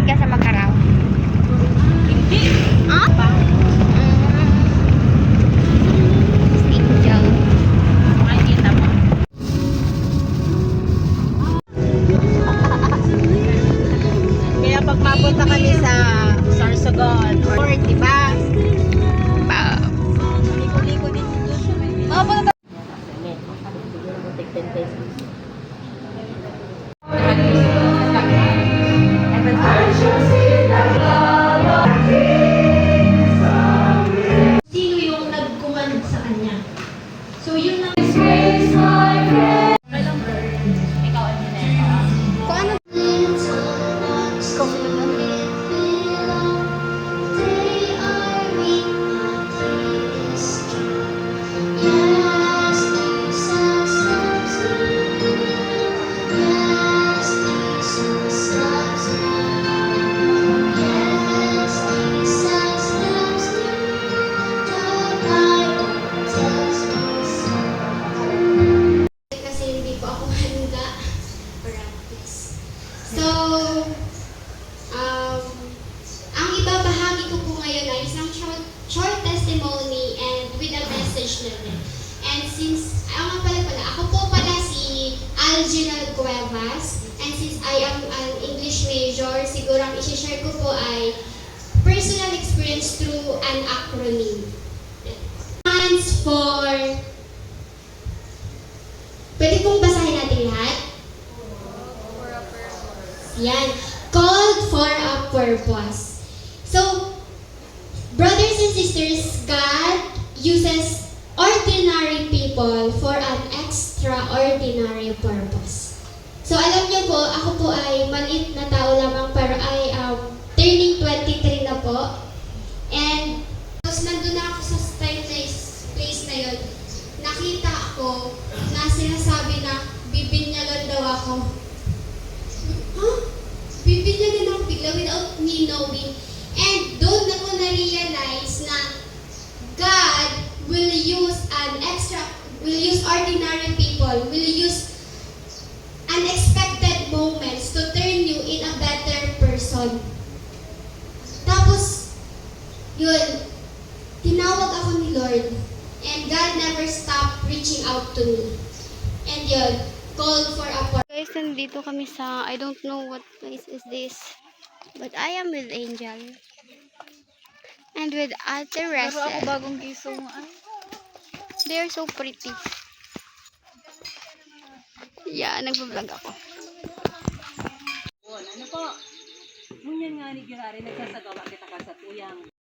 Nanonood ka sa Makaraw? Hindi. Ah? Angel. Makikita mo. Kaya pag mapunta kami sa Sorsogon or diba? Liko-liko din doon siya. Punta Sino yung nag-command sa kanya? So, yun lang. ikaw ang ginagawa. Kung ano? Kasi hindi po ako handa. Practice. So, ang ibabahagi ko po ngayon ay isang short testimony and with a message na rin. And since, ako po pala si Alginal Cuevas. And since I am an English major, siguro ang isi-share ko po ay personal experience through an acronym. Stands for... Pwede pong basahin natin lahat? Yan. Called for a purpose. So, brothers and sisters, God uses ordinary people for an extraordinary purpose. So, alam niyo po, ako po ay maliit na tao lamang pero ay turning 23 na po. And, tapos nandun na ako sa place na yun, nakita ako na sinasabi na bibinyagan daw ako. Huh? Bibinyagan ako bigla without me knowing. And doon ako na-realize na God will use ordinary people, will use unexpected moments to turn you in a better person. Tapos, yun, tinawag ako ni Lord. And God never stopped reaching out to me. And yun, called for a purpose. Guys, nandito kami sa, I don't know what place is this. But I am with Angel. And with Ate Pero ako Ressel. bagong gisong. They are so pretty. Yeah, nagbablog ako. Ano po? Ngunyan nga ni Girari, nagsasagawa kita ka sa tuyang.